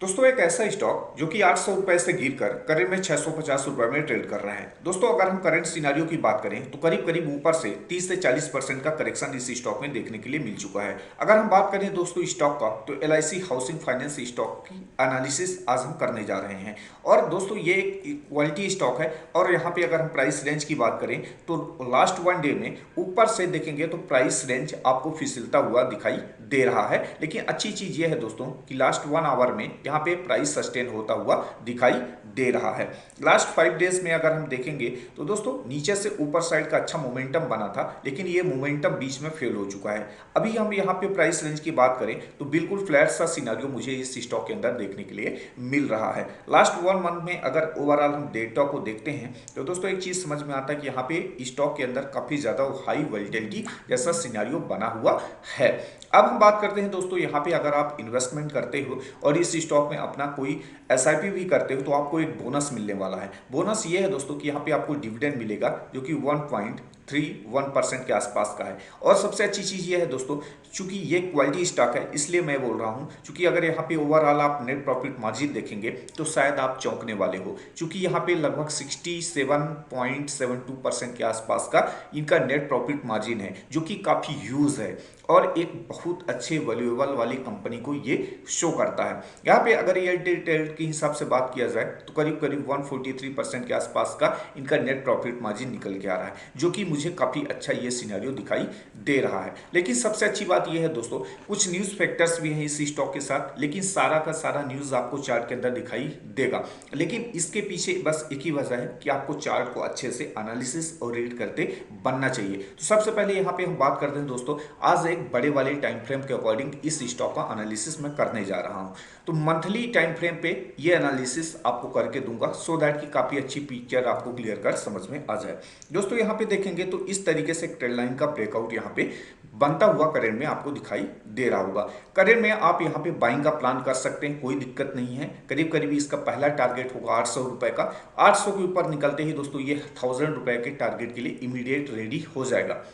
दोस्तों एक ऐसा स्टॉक जो कि 800 रुपए से गिरकर करीब में 650 रुपए में ट्रेड कर रहा है। दोस्तों अगर हम करंट सिनारियो की बात करें तो करीब करीब ऊपर से 30 से 40% का करेक्शन इस स्टॉक में देखने के लिए मिल चुका है। अगर हम बात करें दोस्तों स्टॉक का तो एलआईसी हाउसिंग फाइनेंस स्टॉक की एनालिसिस आज हम करने जा रहे हैं। और दोस्तों ये एक क्वालिटी स्टॉक है और यहाँ पे अगर हम प्राइस रेंज की बात करें तो लास्ट वन डे में ऊपर से देखेंगे तो प्राइस रेंज आपको फिसलता हुआ दिखाई दे रहा है। लेकिन अच्छी चीज ये है दोस्तों कि लास्ट वन आवर में यहाँ पे प्राइस सस्टेन होता हुआ दिखाई दे रहा है। लास्ट 5 डेज में अगर हम देखेंगे तो दोस्तों नीचे से ऊपर साइड का अच्छा मोमेंटम बना था, लेकिन ये मोमेंटम बीच में फेल हो चुका है। अभी हम यहाँ पे प्राइस रेंज की बात करें तो बिल्कुल फ्लैट सा सिनेरियो मुझे इस स्टॉक के अंदर देखने के लिए मिल रहा है। लास्ट वन मंथ में अगर ओवरऑल हम डेटा को देखते हैं तो दोस्तों एक चीज समझ में आता है कि यहाँ पे स्टॉक के अंदर काफी ज्यादा हाई वोलेटिलिटी जैसा सिनेरियो बना हुआ है। अब हम बात करते हैं दोस्तों यहाँ पे अगर आप इन्वेस्टमेंट करते हो और इस स्टॉक में अपना कोई एसआईपी भी करते हो तो आपको एक बोनस मिलने वाला है। बोनस ये है दोस्तों कि यहाँ पे आपको डिविडेंड मिलेगा जो कि 1.31% के आसपास का है। और सबसे अच्छी चीज ये है दोस्तों, चूंकि ये क्वालिटी स्टॉक है इसलिए मैं बोल रहा हूँ, चूंकि अगर यहाँ पे ओवरऑल आप नेट प्रॉफिट मार्जिन देखेंगे तो शायद आप चौंकने वाले हो, चूंकि यहाँ पे लगभग 67.72% के आसपास का इनका नेट प्रॉफिट मार्जिन है जो कि काफी ह्यूज है और एक बहुत अच्छे वैल्यूएबल वाली कंपनी को ये शो करता है। यहाँ पे अगर एयरटेल के हिसाब से बात किया जाए तो करीब करीब 143% के आसपास का इनका नेट प्रॉफिट मार्जिन निकल के आ रहा है, जो कि मुझे काफी अच्छा ये सिनेरियो दिखाई दे रहा है। लेकिन सबसे अच्छी बात यह है दोस्तों, कुछ न्यूज फैक्टर्स भी हैं इस स्टॉक के साथ, लेकिन सारा का सारा न्यूज आपको चार्ट के अंदर दिखाई देगा। लेकिन इसके पीछे बस एक ही वजह है कि आपको चार्ट को अच्छे से एनालिसिस और रीड करते बनना चाहिए। तो सबसे पहले यहाँ पे हम बात करते हैं दोस्तों, आज एक बड़े वाले टाइम फ्रेम के अकॉर्डिंग इस स्टॉक का एनालिसिस मैं करने जा रहा हूं। तो मंथली टाइम फ्रेम पे ये एनालिसिस आपको करके दूंगा सो दैट कि काफी अच्छी पिक्चर आपको क्लियर कर समझ में आ जाए। दोस्तों यहाँ पे देखेंगे तो इस तरीके से ट्रेंड लाइन का ब्रेकआउट यहाँ पे बनता हुआ करेंट में आपको दिखाई दे रहा होगा। करेंट में आप यहाँ पे बाइंग का प्लान कर सकते हैं, कोई दिक्कत नहीं है। करीब करीब इसका पहला टारगेट होगा 800 रुपए का। 800 के ऊपर निकलते ही दोस्तों ये 1000 रुपए के टारगेट के लिए इमीडिएट रेडी हो जाएगा।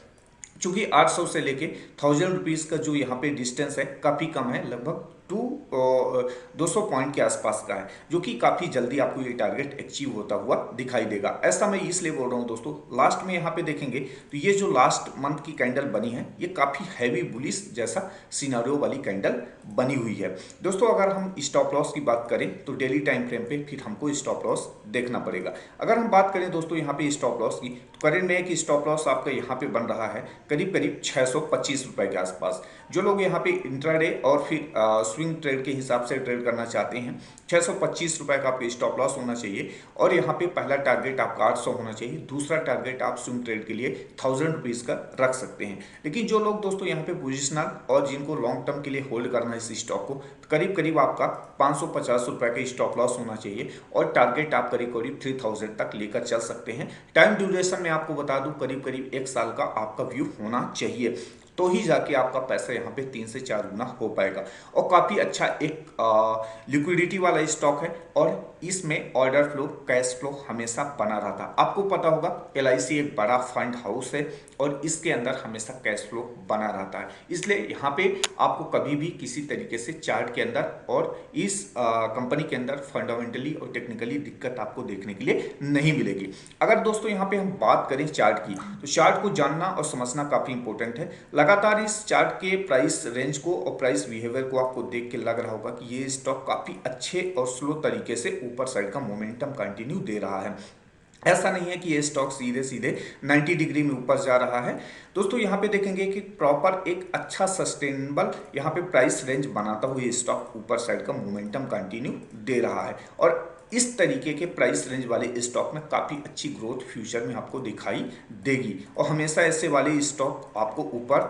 चूंकि 800 से लेके 1000 रुपीज का जो यहाँ पे डिस्टेंस है काफी कम है, लगभग 200 पॉइंट के आसपास का है, जो कि काफी जल्दी आपको ये टारगेट अचीव होता हुआ दिखाई देगा। ऐसा मैं इसलिए बोल रहा हूँ दोस्तों, लास्ट में यहाँ पे देखेंगे तो ये जो लास्ट मंथ की कैंडल बनी है ये काफी हैवी बुलिश जैसा सिनेरियो वाली कैंडल बनी हुई है। दोस्तों अगर हम स्टॉप लॉस की बात करें तो डेली टाइम फ्रेम पे फिर हमको स्टॉप लॉस देखना पड़ेगा। अगर हम बात करें दोस्तों यहाँ पे स्टॉप लॉस की, तो करेंट में एक स्टॉप लॉस आपका यहाँ पे बन रहा है करीब करीब 625 रुपए के आसपास। जो लोग यहाँ पे इंट्राडे और फिर स्विंग ट्रेड के हिसाब से ट्रेड करना चाहते हैं, 625 रुपए का आपका स्टॉप लॉस होना चाहिए और यहाँ पे पहला टारगेट आपका 800 होना चाहिए। दूसरा टारगेट आप स्विंग ट्रेड के लिए 1000 रुपीज का रख सकते हैं। लेकिन जो लोग दोस्तों यहाँ पे पोजिशनल और जिनको लॉन्ग टर्म के लिए होल्ड करना है इस स्टॉक को, करीब करीब आपका 550 रुपए का स्टॉप लॉस होना चाहिए और टारगेट आप करीब करीब 3000 तक लेकर चल सकते हैं। टाइम ड्यूरेशन में आपको बता दूं करीब करीब 1 साल का आपका व्यू होना चाहिए, तो ही जाके आपका पैसा यहाँ पे 3 से 4 गुना हो पाएगा। और काफी अच्छा एक लिक्विडिटी वाला स्टॉक है और इसमें ऑर्डर फ्लो कैश फ्लो हमेशा बना रहता है। आपको पता होगा एलआईसी एक बड़ा फंड हाउस है और इसके अंदर हमेशा कैश फ्लो बना रहता है, इसलिए यहाँ पे आपको कभी भी किसी तरीके से चार्ट के अंदर और इस कंपनी के अंदर फंडामेंटली और टेक्निकली दिक्कत आपको देखने के लिए नहीं मिलेगी। अगर दोस्तों यहाँ पे हम बात करें चार्ट की, तो चार्ट को जानना और समझना काफी इंपॉर्टेंट है। लगातार इस चार्ट के प्राइस रेंज को और प्राइस बिहेवियर को आपको देख के लग रहा होगा कि ये स्टॉक काफी अच्छे और स्लो तरीके से ऊपर साइड का मोमेंटम कंटिन्यू दे रहा है। ऐसा नहीं है कि ये स्टॉक सीधे सीधे 90 डिग्री में ऊपर जा रहा है। दोस्तों यहाँ पे देखेंगे कि प्रॉपर एक अच्छा सस्टेनेबल यहाँ पे प्राइस रेंज बनाता हुआ ये स्टॉक ऊपर साइड का मोमेंटम कंटिन्यू दे रहा है और इस तरीके के प्राइस रेंज वाले स्टॉक में काफी अच्छी ग्रोथ फ्यूचर में आपको दिखाई देगी और हमेशा ऐसे वाले स्टॉक आपको ऊपर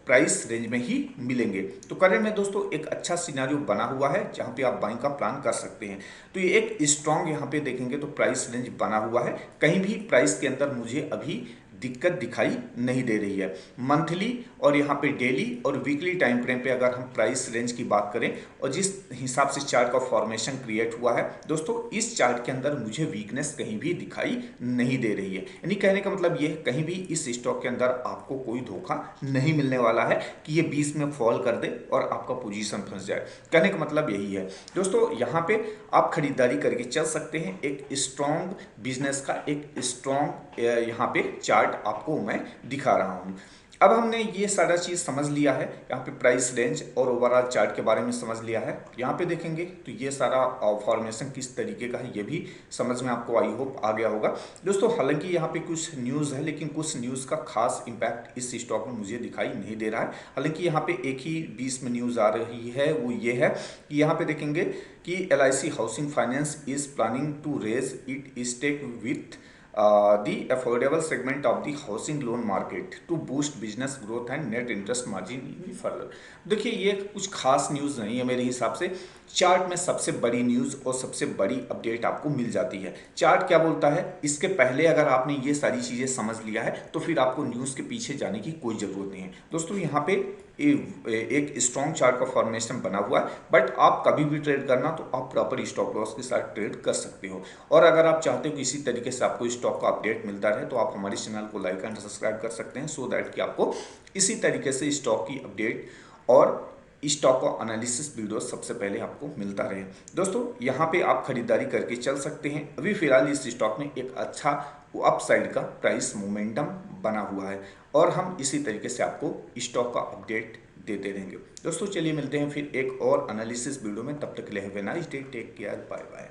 प्राइस रेंज में ही मिलेंगे। तो करेंट में दोस्तों एक अच्छा सिनेरियो बना हुआ है जहां पे आप बाइंग का प्लान कर सकते हैं। तो ये एक स्ट्रॉन्ग यहाँ पे देखेंगे तो प्राइस रेंज बना हुआ है, कहीं भी प्राइस के अंदर मुझे अभी दिक्कत दिखाई नहीं दे रही है। मंथली और यहाँ पे डेली और वीकली टाइम फ्रेम पे अगर हम प्राइस रेंज की बात करें और जिस हिसाब से चार्ट का फॉर्मेशन क्रिएट हुआ है दोस्तों, इस चार्ट के अंदर मुझे वीकनेस कहीं भी दिखाई नहीं दे रही है। यानी कहने का मतलब ये कहीं भी इस स्टॉक के अंदर आपको कोई धोखा नहीं मिलने वाला है कि ये 20 में फॉल कर दे और आपका पोजीशन फंस जाए। कहने का मतलब यही है दोस्तों, यहाँ पे आप खरीदारी करके चल सकते हैं। एक स्ट्रॉन्ग बिजनेस का एक स्ट्रॉन्ग यहाँ पे चार्ट आपको मैं दिखा रहा हूँ। अब हमने ये सारा चीज़ समझ लिया है, यहाँ पे प्राइस रेंज और ओवरऑल चार्ट के बारे में समझ लिया है। यहाँ पे देखेंगे तो ये सारा फॉर्मेशन किस तरीके का है ये भी समझ में आपको आई होप आ गया होगा दोस्तों। हालांकि यहाँ पे कुछ न्यूज़ है लेकिन कुछ न्यूज़ का खास इम्पैक्ट इस स्टॉक में मुझे दिखाई नहीं दे रहा है। हालांकि यहाँ पे एक ही बीच में न्यूज़ आ रही है, वो ये है कि यहाँ पे देखेंगे कि LIC housing finance is planning to raise it stake with the affordable segment of the housing loan market to boost business growth and net interest margin in further। देखिए ये कुछ खास न्यूज़ नहीं है मेरे हिसाब से। चार्ट में सबसे बड़ी न्यूज़ और सबसे बड़ी अपडेट आपको मिल जाती है। चार्ट क्या बोलता है इसके पहले अगर आपने ये सारी चीज़ें समझ लिया है तो फिर आपको न्यूज़ के पीछे जाने की कोई ज़रूरत नहीं है दोस्तों। यहाँ पे एक स्ट्रॉन्ग चार्ट का फॉर्मेशन बना हुआ है, बट आप कभी भी ट्रेड करना तो आप प्रॉपर स्टॉप लॉस के साथ ट्रेड कर सकते हो। और अगर आप चाहते हो कि इसी तरीके से आपको स्टॉक का अपडेट मिलता रहे तो आप हमारे चैनल को लाइक एंड सब्सक्राइब कर सकते हैं, सो दैट कि आपको इसी तरीके से स्टॉक की अपडेट और स्टॉक का एनालिसिस वीडियो सबसे पहले आपको मिलता रहे दोस्तों। यहाँ पे आप खरीदारी करके चल सकते हैं। अभी फिलहाल इस स्टॉक में एक अच्छा अपसाइड का प्राइस मोमेंटम बना हुआ है और हम इसी तरीके से आपको स्टॉक का अपडेट देते रहेंगे दोस्तों। चलिए मिलते हैं फिर एक और एनालिसिस वीडियो में, तब तक के लिए have a nice day, take care, bye bye.